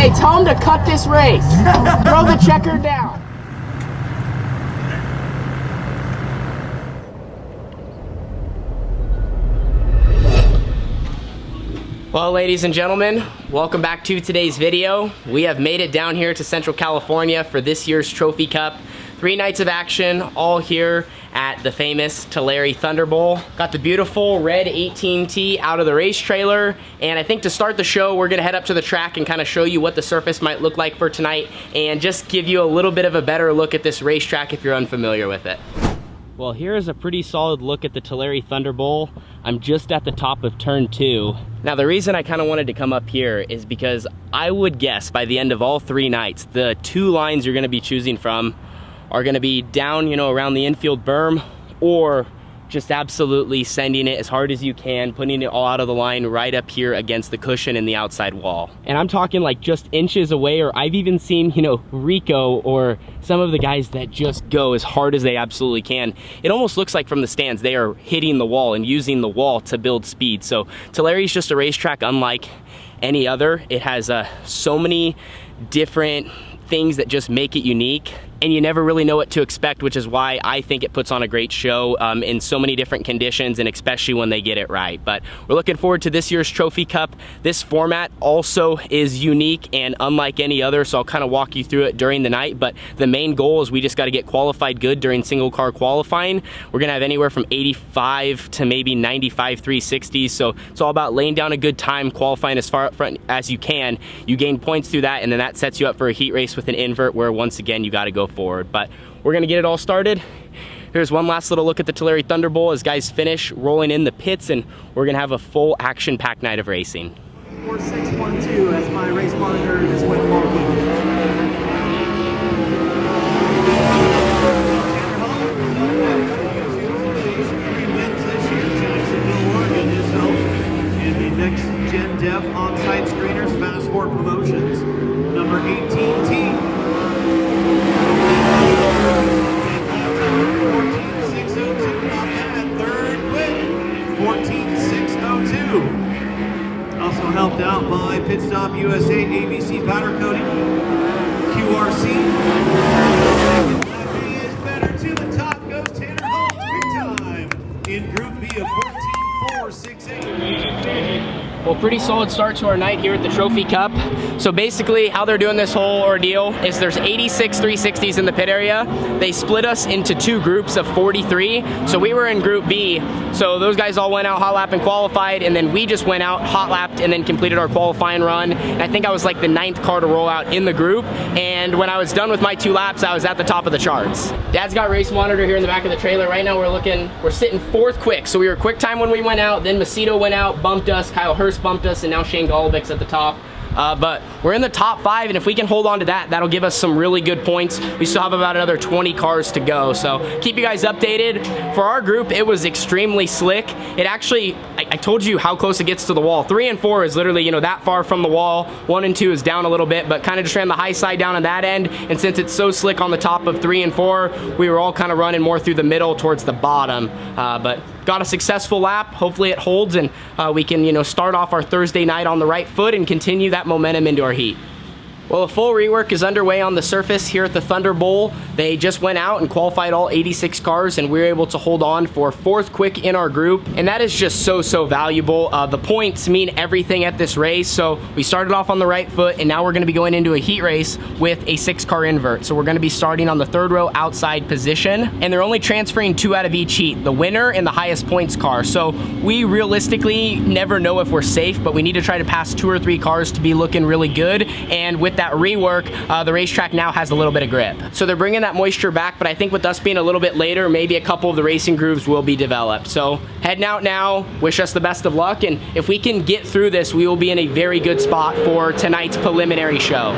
Hey, tell him to cut this race. Throw the checker down. Well, ladies and gentlemen, welcome back to today's video. We have made it down here to Central California for this year's Trophy Cup. 3 nights of action, all here at the famous Tulare ThunderBowl. Got the beautiful red 18T out of the race trailer, and I think to start the show, we're gonna head up to the track and kind of show you what the surface might look like for tonight, and just give you a little bit of a better look at this racetrack if you're unfamiliar with it. Well, here's a pretty solid look at the Tulare ThunderBowl. I'm just at the top of turn 2. Now, the reason I kind of wanted to come up here is because I would guess by the end of all 3 nights, the 2 lines you're gonna be choosing from are gonna be down, you know, around the infield berm, or just absolutely sending it as hard as you can, putting it all out of the line right up here against the cushion in the outside wall. And I'm talking like just inches away, or I've even seen, you know, Rico or some of the guys that just go as hard as they absolutely can. It almost looks like from the stands, they are hitting the wall and using the wall to build speed. So Tulare's just a racetrack unlike any other. It has so many different things that just make it unique, and you never really know what to expect, which is why I think it puts on a great show in so many different conditions, and especially when they get it right. But we're looking forward to this year's Trophy Cup. This format also is unique and unlike any other, so I'll kind of walk you through it during the night. But the main goal is we just got to get qualified good during single car qualifying. We're gonna have anywhere from 85 to maybe 95 360s, so it's all about laying down a good time, qualifying as far up front as you can. You gain points through that, and then that sets you up for a heat race with an invert, where once again you got to go forward. But we're gonna get it all started. Here's one last little look at the Tulare ThunderBowl as guys finish rolling in the pits, and we're gonna have a full action-packed night of racing. 4612 as my race monitor just went wonky. Jacksonville, Oregon is held in the next gen def on-site screeners fast forward promotions. Number 18T. 14602, not bad. Third quit, 14602. Also helped out by Pit Stop USA, ABC powder coating, QRC. Second is better. To the top goes Tanner Holmes, big time. In Group B of 14468. Well, pretty solid start to our night here at the Trophy Cup. So basically how they're doing this whole ordeal is there's 86 360s in the pit area. They split us into 2 groups of 43. So we were in Group B. So those guys all went out hot lap and qualified, and then we just went out hot lapped and then completed our qualifying run. And I think I was like the 9th car to roll out in the group. And when I was done with my 2 laps, I was at the top of the charts. Dad's got race monitor here in the back of the trailer. Right now we're sitting 4th quick. So we were quick time when we went out, then Macedo went out, bumped us, Kyle Hurst bumped us, and now Shane Golubick's at the top. But we're in the top 5, and if we can hold on to that, that'll give us some really good points. We still have about another 20 cars to go, so keep you guys updated. For our group, it was extremely slick. It actually, I told you how close it gets to the wall. 3 and 4 is literally, you know, that far from the wall. 1 and 2 is down a little bit, but kind of just ran the high side down on that end, and since it's so slick on the top of 3 and 4, we were all kind of running more through the middle towards the bottom, but got a successful lap. Hopefully it holds, and we can, you know, start off our Thursday night on the right foot and continue that momentum into our heat. Well, a full rework is underway on the surface here at the ThunderBowl. They just went out and qualified all 86 cars, and we were able to hold on for 4th quick in our group, and that is just so valuable. The points mean everything at this race, so we started off on the right foot, and now we're going to be going into a heat race with a 6-car invert. So we're going to be starting on the 3rd row outside position, and they're only transferring 2 out of each heat, the winner and the highest points car. So we realistically never know if we're safe, but we need to try to pass 2 or 3 cars to be looking really good, and with that rework, the racetrack now has a little bit of grip. So they're bringing that moisture back, but I think with us being a little bit later, maybe a couple of the racing grooves will be developed. So heading out now, wish us the best of luck, and if we can get through this, we will be in a very good spot for tonight's preliminary show.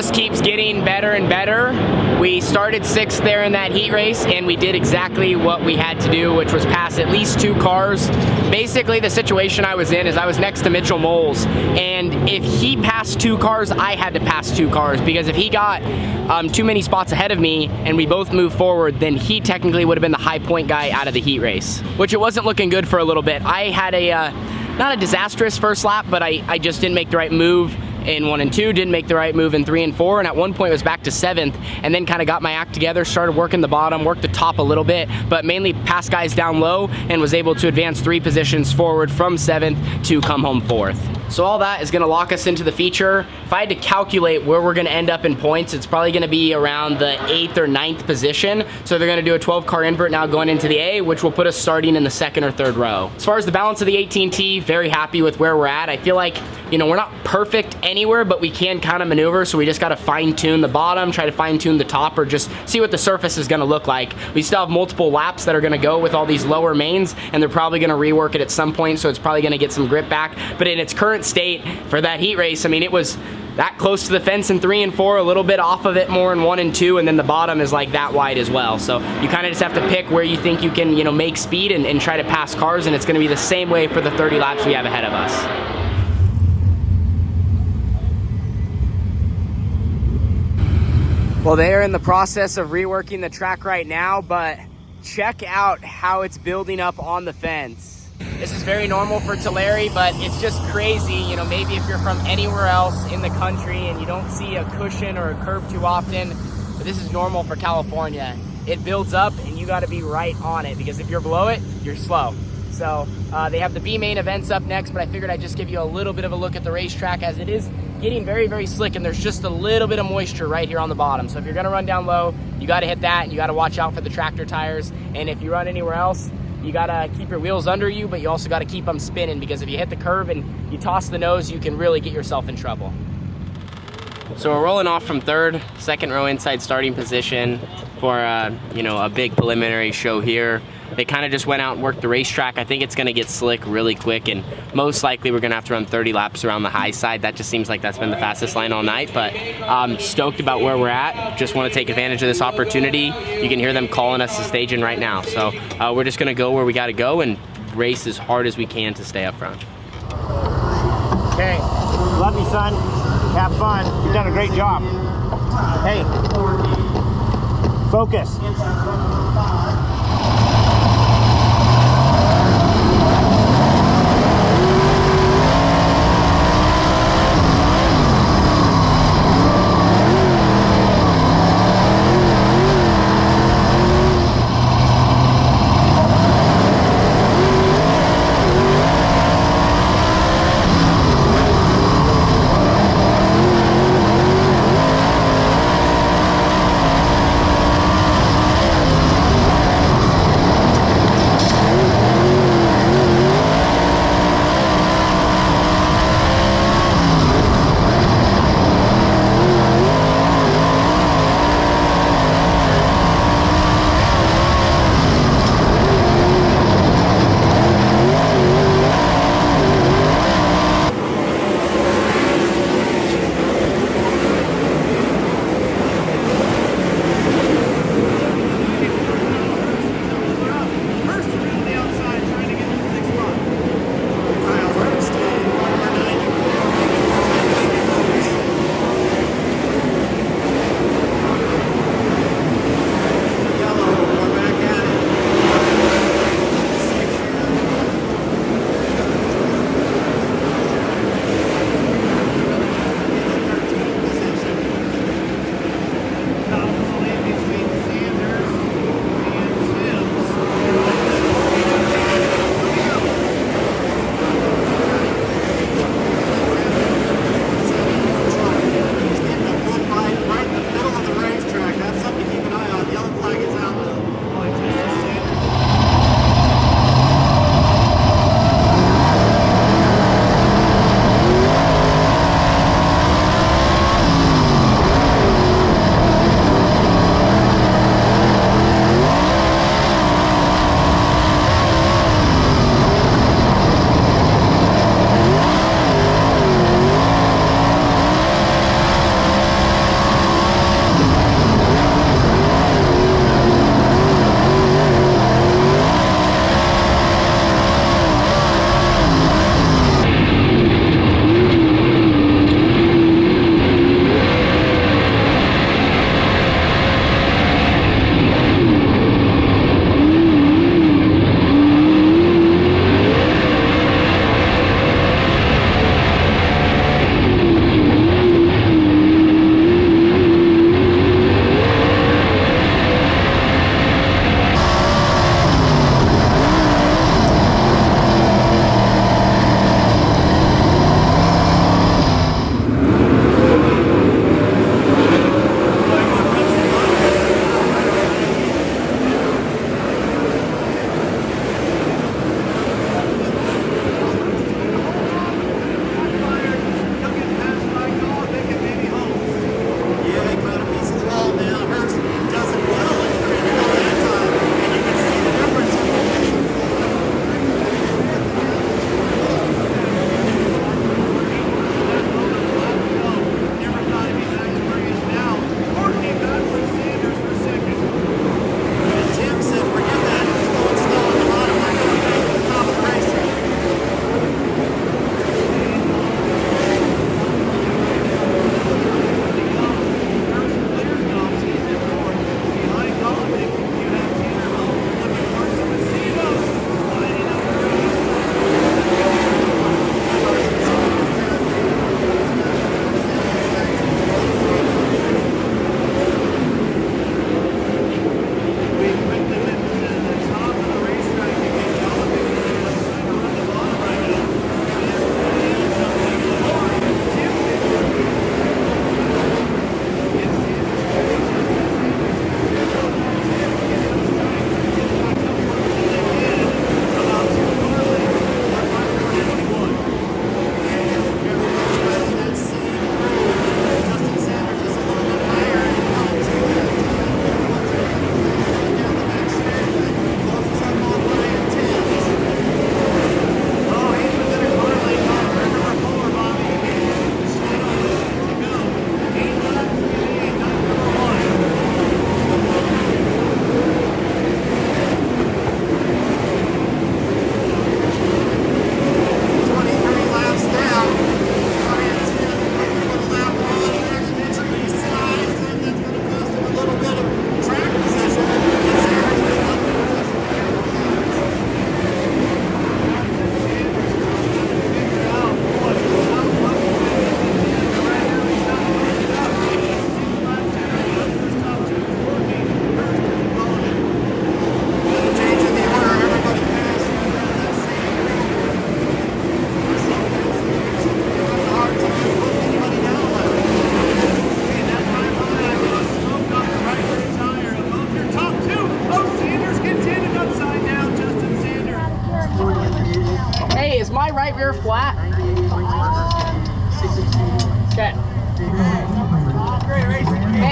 just keeps getting better and better. We started 6th there in that heat race, and we did exactly what we had to do, which was pass at least 2 cars. Basically, the situation I was in is I was next to Mitchell Moles, and if he passed 2 cars, I had to pass 2 cars, because if he got too many spots ahead of me and we both moved forward, then he technically would have been the high point guy out of the heat race, which it wasn't looking good for a little bit. I had a not a disastrous first lap, but I just didn't make the right move in 1 and 2, didn't make the right move in 3 and 4, and at one point was back to 7th, and then kind of got my act together, started working the bottom, worked the top a little bit, but mainly passed guys down low and was able to advance 3 positions forward from 7th to come home 4th. So all that is gonna lock us into the feature. If I had to calculate where we're gonna end up in points, it's probably gonna be around the 8th or 9th position. So they're gonna do a 12-car invert now going into the A, which will put us starting in the 2nd or 3rd row. As far as the balance of the 18T, very happy with where we're at. I feel like, you know, we're not perfect anywhere, but we can kind of maneuver, so we just gotta fine tune the bottom, try to fine tune the top, or just see what the surface is gonna look like. We still have multiple laps that are gonna go with all these lower mains, and they're probably gonna rework it at some point, so it's probably gonna get some grip back. But in its current state for that heat race, I mean, it was that close to the fence in 3 and 4, a little bit off of it more in 1 and 2, and then the bottom is like that wide as well. So you kind of just have to pick where you think you can, you know, make speed and try to pass cars, and it's gonna be the same way for the 30 laps we have ahead of us. Well, they are in the process of reworking the track right now, but check out how it's building up on the fence. This is very normal for Tulare, but it's just crazy. You know, maybe if you're from anywhere else in the country and you don't see a cushion or a curb too often, but this is normal for California. It builds up and you gotta be right on it, because if you're below it, you're slow. So they have the B main events up next, but I figured I'd just give you a little bit of a look at the racetrack, as it is getting very, very slick, and there's just a little bit of moisture right here on the bottom. So if you're gonna run down low, you gotta hit that, and you gotta watch out for the tractor tires. And if you run anywhere else, you gotta keep your wheels under you, but you also gotta keep them spinning, because if you hit the curb and you toss the nose, you can really get yourself in trouble. So we're rolling off from 3rd, 2nd row inside starting position for you know, a big preliminary show here. They kind of just went out and worked the racetrack. I think it's gonna get slick really quick, and most likely we're gonna have to run 30 laps around the high side. That just seems like that's been the fastest line all night, but I'm stoked about where we're at. Just wanna take advantage of this opportunity. You can hear them calling us to stage in right now. So we're just gonna go where we gotta go and race as hard as we can to stay up front. Okay, love you, son. Have fun. You've done a great job. Hey, focus.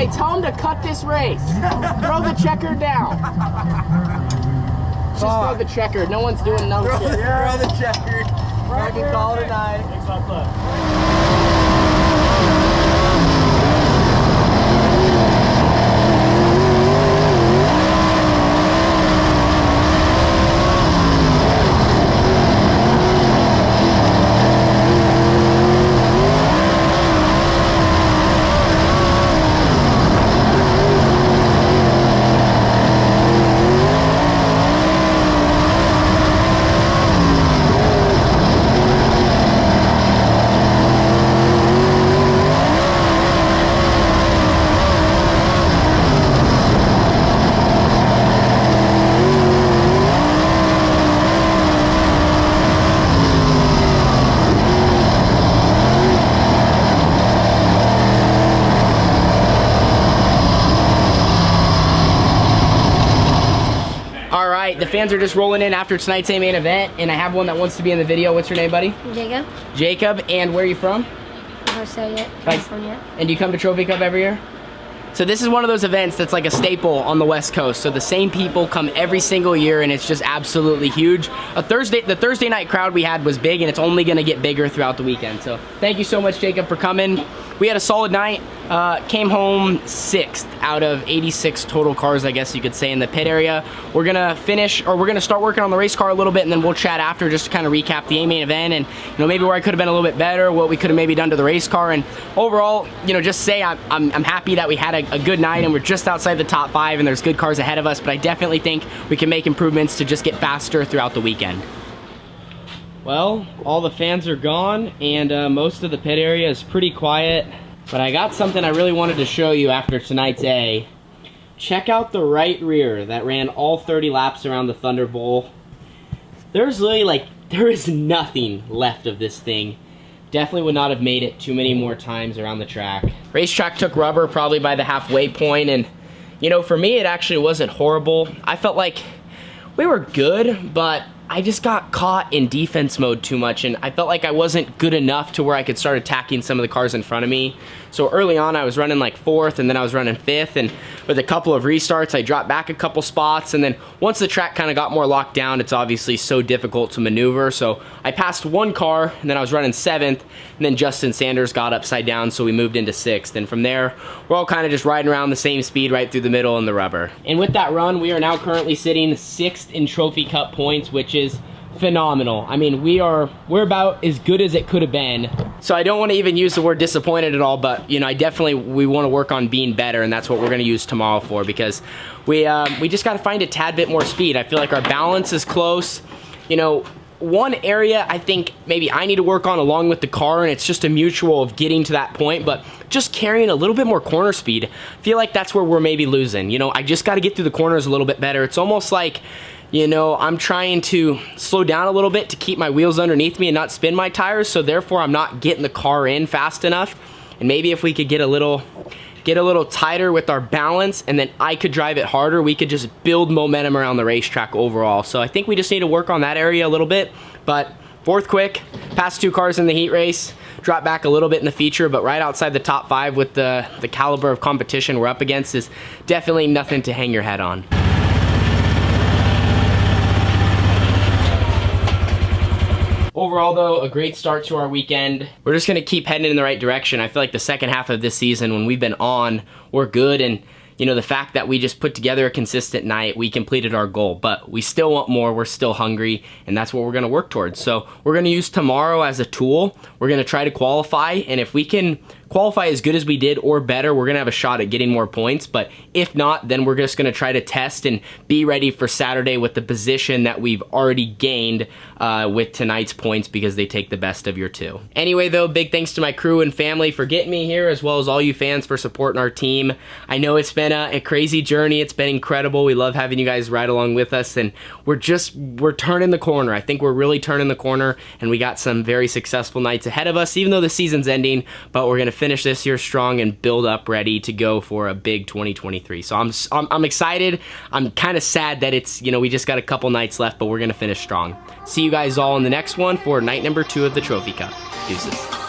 Hey, tell him to cut this race. Throw the checker down. Just throw the checker. No one's doing no shit. Throw the checker. I can call it a night. Thanks a lot. The fans are just rolling in after tonight's main event, and I have one that wants to be in the video. What's your name, buddy? Jacob. Jacob, and where are you from? California. And do you come to Trophy Cup every year? So this is one of those events that's like a staple on the West Coast. So the same people come every single year, and it's just absolutely huge. The Thursday night crowd we had was big, and it's only gonna get bigger throughout the weekend. So thank you so much, Jacob, for coming. We had a solid night. Came home 6th out of 86 total cars, I guess you could say, in the pit area. We're gonna start working on the race car a little bit, and then we'll chat after just to kind of recap the main event and maybe where I could have been a little bit better, what we could have maybe done to the race car, and overall, just say I'm happy that we had a good night and we're just outside the top 5 and there's good cars ahead of us, but I definitely think we can make improvements to just get faster throughout the weekend. Well, all the fans are gone and most of the pit area is pretty quiet. But I got something I really wanted to show you after tonight's A. Check out the right rear that ran all 30 laps around the ThunderBowl. There's literally there is nothing left of this thing. Definitely would not have made it too many more times around the track. Racetrack took rubber probably by the halfway point, and for me it actually wasn't horrible. I felt like we were good, but I just got caught in defense mode too much, and I felt like I wasn't good enough to where I could start attacking some of the cars in front of me. So early on I was running like 4th, and then I was running 5th, and with a couple of restarts I dropped back a couple spots, and then once the track kind of got more locked down, it's obviously so difficult to maneuver. So I passed one car, and then I was running 7th, and then Justin Sanders got upside down, so we moved into 6th, and from there we're all kind of just riding around the same speed right through the middle in the rubber. And with that run, we are now currently sitting 6th in Trophy Cup points, which is phenomenal. I mean, we're about as good as it could have been. So I don't want to even use the word disappointed at all, but we want to work on being better, and that's what we're going to use tomorrow for, because we just got to find a tad bit more speed. I feel like our balance is close. One area I think maybe I need to work on along with the car, and it's just a mutual of getting to that point, but just carrying a little bit more corner speed. I feel like that's where we're maybe losing. I just got to get through the corners a little bit better. It's almost like I'm trying to slow down a little bit to keep my wheels underneath me and not spin my tires, so therefore I'm not getting the car in fast enough. And maybe if we could get a little tighter with our balance, and then I could drive it harder, we could just build momentum around the racetrack overall. So I think we just need to work on that area a little bit. But 4th quick, passed 2 cars in the heat race, dropped back a little bit in the feature, but right outside the top 5 with the caliber of competition we're up against is definitely nothing to hang your head on. Overall, though, a great start to our weekend. We're just going to keep heading in the right direction. I feel like the second half of this season, when we've been on, we're good, and the fact that we just put together a consistent night, we completed our goal, but we still want more. We're still hungry, and that's what we're going to work towards. So we're going to use tomorrow as a tool. We're going to try to qualify, and if we can qualify as good as we did or better, we're going to have a shot at getting more points. But if not, then we're just going to try to test and be ready for Saturday with the position that we've already gained with tonight's points, because they take the best of your 2. Anyway, though, big thanks to my crew and family for getting me here, as well as all you fans for supporting our team. I know it's been a crazy journey. It's been incredible. We love having you guys ride along with us, and we're turning the corner. I think we're really turning the corner, and we got some very successful nights ahead of us, even though the season's ending, but we're going to finish this year strong and build up ready to go for a big 2023. So I'm excited. I'm kind of sad that it's, we just got a couple nights left, but we're going to finish strong. See you guys all in the next one for night number 2 of the Trophy Cup. Deuces.